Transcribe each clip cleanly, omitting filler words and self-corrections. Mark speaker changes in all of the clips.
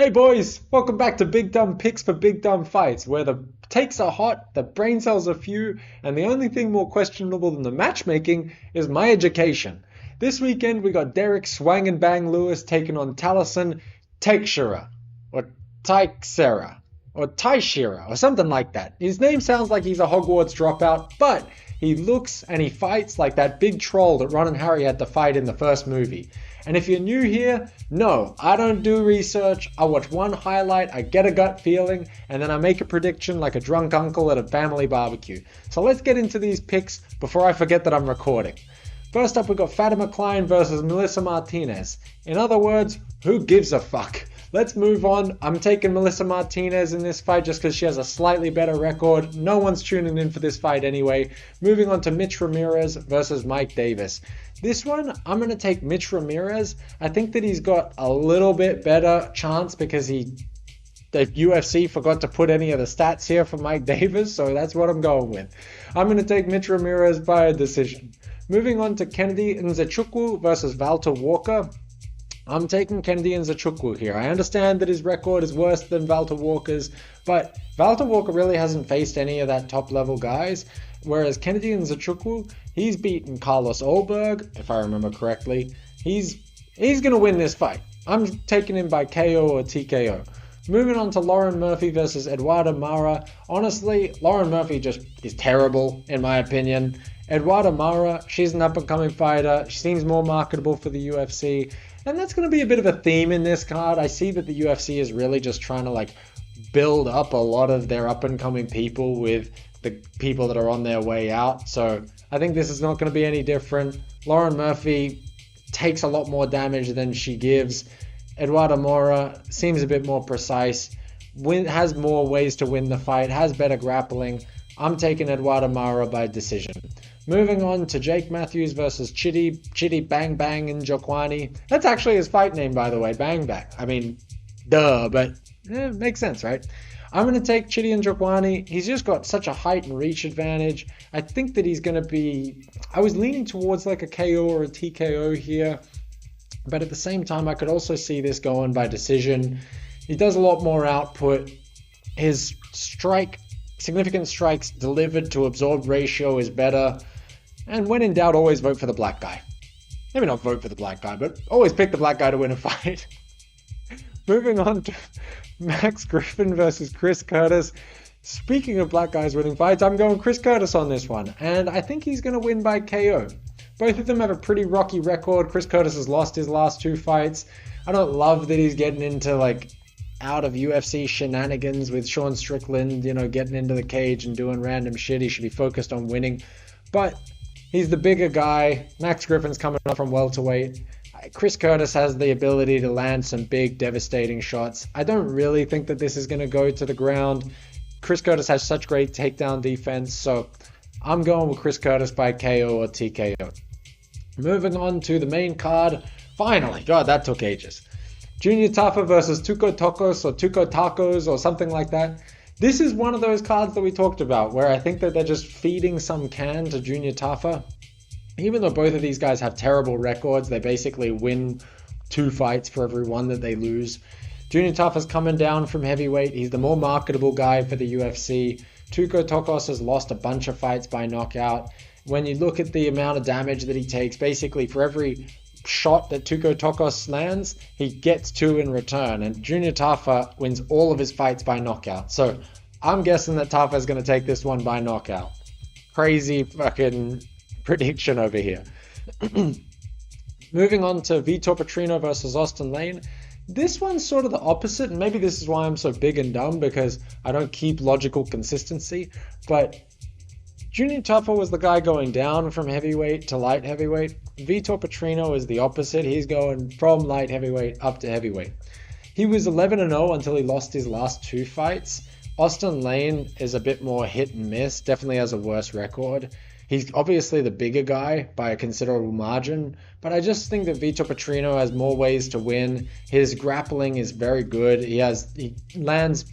Speaker 1: Hey boys, welcome back to Big Dumb Picks for Big Dumb Fights, where the takes are hot, the brain cells are few, and the only thing more questionable than the matchmaking is my education. This weekend we got Derrick Swang and Bang Lewis taking on Tallison Teixeira, or Teixeira, or Teixeira, or something like that. His name sounds like he's a Hogwarts dropout, but he looks and he fights like that big troll that Ron and Harry had to fight in the first movie. And if you're new here, no, I don't do research. I watch one highlight, I get a gut feeling, and then I make a prediction like a drunk uncle at a family barbecue. So let's get into these picks before I forget that I'm recording. First up, we got Fatima Kline versus Melissa Martinez. In other words, who gives a fuck? Let's move on. I'm taking Melissa Martinez in this fight just because she has a slightly better record. No one's tuning in for this fight anyway. Moving on to Mitch Ramirez versus Mike Davis. This one, I'm going to take Mitch Ramirez. I think that he's got a little bit better chance because the UFC forgot to put any of the stats here for Mike Davis, so that's what I'm going with. I'm going to take Mitch Ramirez by a decision. Moving on to Kennedy Nzechukwu versus Valter Walker. I'm taking Kennedy Nzechukwu here. I understand that his record is worse than Valter Walker's, but Valter Walker really hasn't faced any of that top-level guys, whereas Kennedy Nzechukwu, he's beaten Carlos Ulberg, if I remember correctly. He's going to win this fight. I'm taking him by KO or TKO. Moving on to Lauren Murphy versus Eduarda Moura. Honestly, Lauren Murphy just is terrible, in my opinion. Eduarda Moura, she's an up-and-coming fighter. She seems more marketable for the UFC. And that's going to be a bit of a theme in this card. I see that the UFC is really just trying to build up a lot of their up-and-coming people with the people that are on their way out. So I think this is not going to be any different. Lauren Murphy takes a lot more damage than she gives. Eduarda Moura seems a bit more precise, has more ways to win the fight, has better grappling. I'm taking Eduarda Moura by decision. Moving on to Jake Matthews versus Chidi Bang Bang Njokuani. That's actually his fight name, by the way, Bang Bang. I mean, duh, but makes sense, right? I'm going to take Chidi Njokuani. He's just got such a height and reach advantage. I think that he's going to be... I was leaning towards like a KO or a TKO here, but at the same time, I could also see this going by decision. He does a lot more output. His significant strikes delivered to absorbed ratio is better. And when in doubt, always vote for the black guy. Maybe not vote for the black guy, but always pick the black guy to win a fight. Moving on to Max Griffin versus Chris Curtis. Speaking of black guys winning fights, I'm going Chris Curtis on this one. And I think he's going to win by KO. Both of them have a pretty rocky record. Chris Curtis has lost his last two fights. I don't love that he's getting into out of UFC shenanigans with Sean Strickland, getting into the cage and doing random shit. He should be focused on winning. But he's the bigger guy. Max Griffin's coming up from welterweight. Chris Curtis has the ability to land some big, devastating shots. I don't really think that this is going to go to the ground. Chris Curtis has such great takedown defense, so I'm going with Chris Curtis by KO or TKO. Moving on to the main card. Finally, God, that took ages. Junior Tafa versus Tuco Tokkos or Tuco Tacos or something like that. This is one of those cards that we talked about where I think that they're just feeding some can to Junior Tafa. Even though both of these guys have terrible records, they basically win 2 fights for every one that they lose. Junior Tafa's coming down from heavyweight. He's the more marketable guy for the UFC. Tuco Tokkos has lost a bunch of fights by knockout. When you look at the amount of damage that he takes, basically for every shot that Tuco Tokkos lands, he gets 2 in return. And Junior Tafa wins all of his fights by knockout. So I'm guessing that Tafa is going to take this one by knockout. Crazy fucking prediction over here. Moving on to Vitor Petrino versus Austen Lane. This one's sort of the opposite, and maybe this is why I'm so big and dumb, because I don't keep logical consistency. But Junior Tafa was the guy going down from heavyweight to light heavyweight. Vitor Petrino is the opposite. He's going from light heavyweight up to heavyweight. He was 11-0 until he lost his last 2 fights. Austen Lane is a bit more hit and miss, definitely has a worse record. He's obviously the bigger guy by a considerable margin, but I just think that Vitor Petrino has more ways to win. His grappling is very good. He lands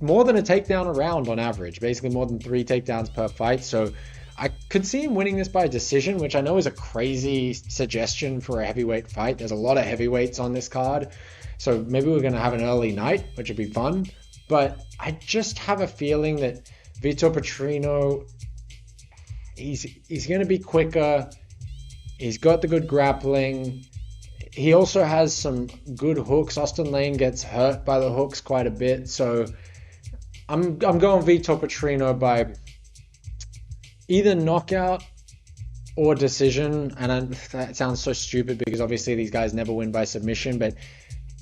Speaker 1: more than a takedown a round on average, basically more than 3 takedowns per fight. So I could see him winning this by decision, which I know is a crazy suggestion for a heavyweight fight. There's a lot of heavyweights on this card. So maybe we're going to have an early night, which would be fun. But I just have a feeling that Vitor Petrino, he's going to be quicker. He's got the good grappling. He also has some good hooks. Austen Lane gets hurt by the hooks quite a bit. So I'm going Vitor Petrino by either knockout or decision. And that sounds so stupid because obviously these guys never win by submission. But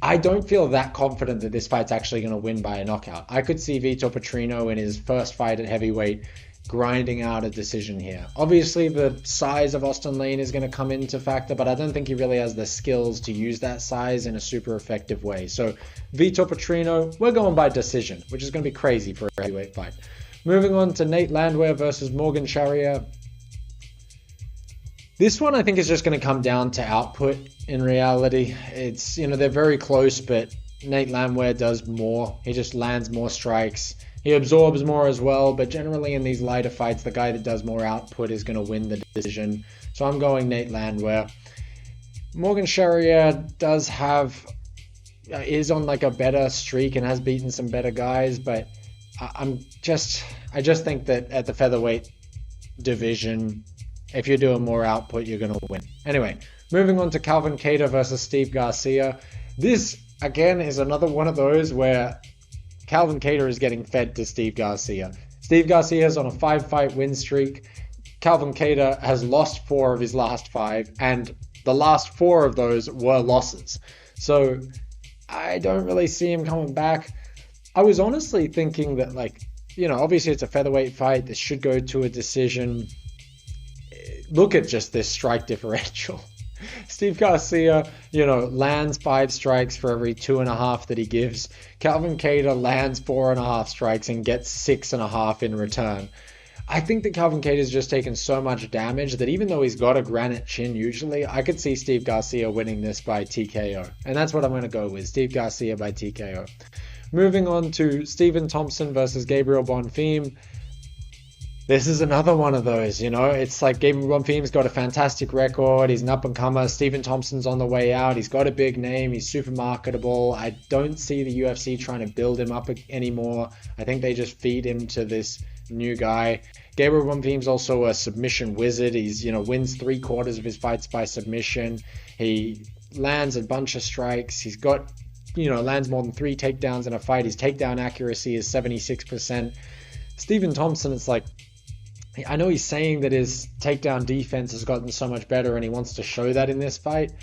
Speaker 1: I don't feel that confident that this fight's actually going to win by a knockout. I could see Vitor Petrino in his first fight at heavyweight grinding out a decision here. Obviously, the size of Austen Lane is going to come into factor, but I don't think he really has the skills to use that size in a super effective way. So Vitor Petrino, we're going by decision, which is going to be crazy for a heavyweight fight. Moving on to Nate Landwehr versus Morgan Charrière. This one I think is just going to come down to output in reality. It's, they're very close, but Nate Landwehr does more. He just lands more strikes. He absorbs more as well, but generally in these lighter fights, the guy that does more output is going to win the decision. So I'm going Nate Landwehr. Morgan Charrière is on like a better streak and has beaten some better guys, but I just think that at the featherweight division, if you're doing more output, you're going to win. Anyway, moving on to Calvin Kattar versus Steve Garcia. This, again, is another one of those where Calvin Kattar is getting fed to Steve Garcia. Steve Garcia is on a 5-fight win streak. Calvin Kattar has lost 4 of his last 5, and the last 4 of those were losses. So I don't really see him coming back. I was honestly thinking that, obviously it's a featherweight fight. This should go to a decision. Look at just this strike differential. Steve Garcia, lands 5 strikes for every 2.5 that he gives. Calvin Kattar lands 4.5 strikes and gets 6.5 in return. I think that Calvin Kattar has just taken so much damage that even though he's got a granite chin usually, I could see Steve Garcia winning this by TKO. And that's what I'm going to go with, Steve Garcia by TKO. Moving on to Stephen Thompson versus Gabriel Bonfim. This is another one of those, it's like Gabriel Bonfim's got a fantastic record. He's an up-and-comer. Stephen Thompson's on the way out. He's got a big name. He's super marketable. I don't see the UFC trying to build him up anymore. I think they just feed him to this new guy. Gabriel Bonfim's also a submission wizard. He's, wins 3/4 of his fights by submission. He lands a bunch of strikes. He's got, lands more than 3 takedowns in a fight. His takedown accuracy is 76%. Stephen Thompson, it's like, I know he's saying that his takedown defense has gotten so much better and he wants to show that in this fight,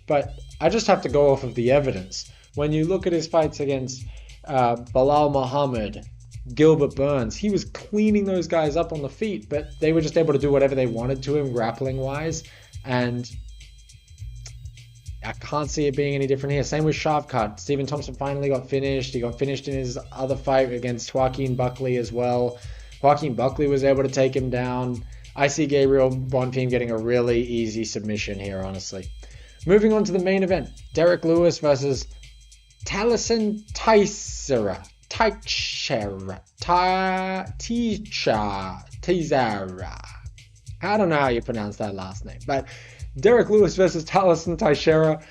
Speaker 1: but I just have to go off of the evidence. When you look at his fights against Bilal Muhammad, Gilbert Burns, he was cleaning those guys up on the feet, but they were just able to do whatever they wanted to him grappling-wise, and I can't see it being any different here. Same with Shavkat. Stephen Thompson finally got finished. He got finished in his other fight against Joaquin Buckley as well. Joaquin Buckley was able to take him down. I see Gabriel Bonfim getting a really easy submission here, honestly. Moving on to the main event, Derrick Lewis versus Tallison Teixeira. I don't know how you pronounce that last name, but Derrick Lewis versus Tallison Teixeira.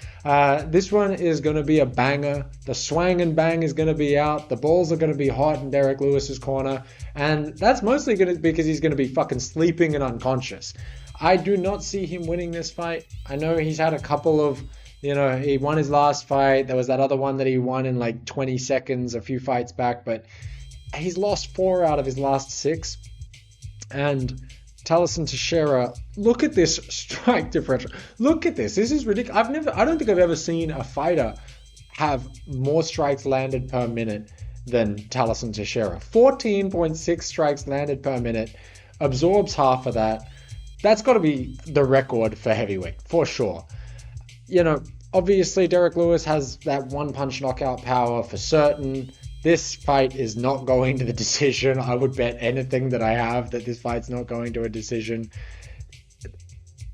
Speaker 1: This one is going to be a banger. The swang and bang is going to be out. The balls are going to be hot in Derrick Lewis's corner. And that's mostly going to be because he's going to be fucking sleeping and unconscious. I do not see him winning this fight. I know he's had a couple of, he won his last fight. There was that other one that he won in like 20 seconds a few fights back. But he's lost 4 out of his last 6. And Tallison Teixeira, look at this strike differential. Look at this. This is ridiculous. I don't think I've ever seen a fighter have more strikes landed per minute than Tallison Teixeira. 14.6 strikes landed per minute. Absorbs half of that. That's got to be the record for heavyweight, for sure. Obviously Derrick Lewis has that one-punch knockout power for certain. This fight is not going to the decision. I would bet anything that I have that this fight's not going to a decision.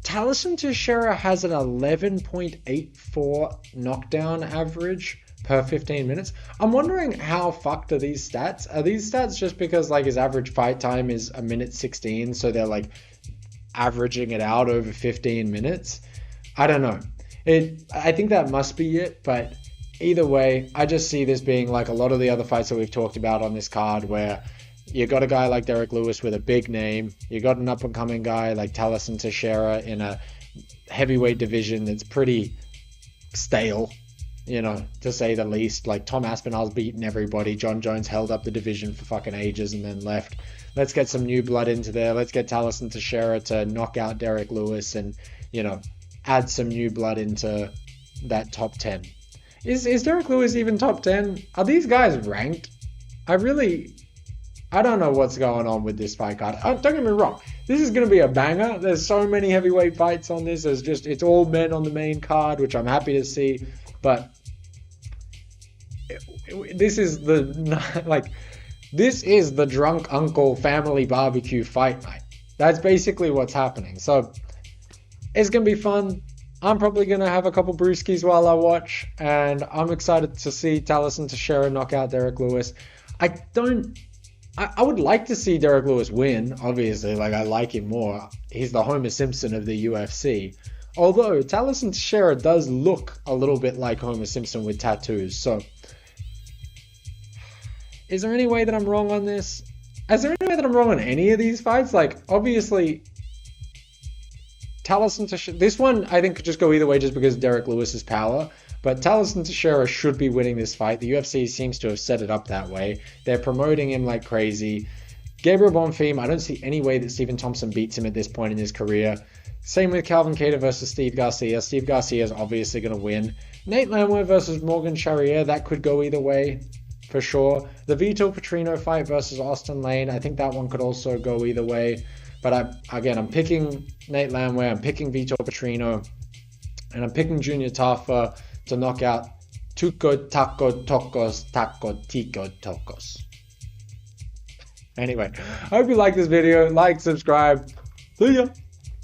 Speaker 1: Tallison Teixeira has an 11.84 knockdown average per 15 minutes. I'm wondering how fucked are these stats? Are these stats just because his average fight time is 1:16, so they're averaging it out over 15 minutes? I don't know. I think that must be it, but either way, I just see this being like a lot of the other fights that we've talked about on this card, where you got a guy like Derrick Lewis with a big name, you got an up-and-coming guy like Tallison Teixeira in a heavyweight division that's pretty stale, you know, to say the least. Like, Tom Aspinall's beaten everybody. John Jones held up the division for fucking ages and then left. Let's get some new blood into there. Let's get Tallison Teixeira to knock out Derrick Lewis and, you know, add some new blood into that top 10. Is Derrick Lewis even top 10? Are these guys ranked? I don't know what's going on with this fight card. Don't get me wrong. This is going to be a banger. There's so many heavyweight fights on this. It's all men on the main card, which I'm happy to see. But this is the drunk uncle family barbecue fight night. That's basically what's happening. So it's going to be fun. I'm probably going to have a couple brewskis while I watch, and I'm excited to see Tallison Teixeira knock out Derrick Lewis. I would like to see Derrick Lewis win, obviously. Like, I like him more. He's the Homer Simpson of the UFC. Although, Tallison Teixeira does look a little bit like Homer Simpson with tattoos. So, is there any way that I'm wrong on this? Is there any way that I'm wrong on any of these fights? Like, obviously, Tallison Teixeira, this one I think could just go either way just because of Derrick Lewis's power. But Tallison Teixeira should be winning this fight. The UFC seems to have set it up that way. They're promoting him like crazy. Gabriel Bonfim, I don't see any way that Stephen Thompson beats him at this point in his career. Same with Calvin Kattar versus Steve Garcia. Steve Garcia is obviously going to win. Nate Landwehr versus Morgan Charrière, that could go either way for sure. The Vitor Petrino fight versus Austen, I think that one could also go either way. But I'm picking Nate Landwehr, I'm picking Vitor Petrino, and I'm picking Junior Tafa to knock out Tuco, Taco, Tokkos, Taco, Tico, Tokkos. Anyway, I hope you like this video. Like, subscribe. See ya!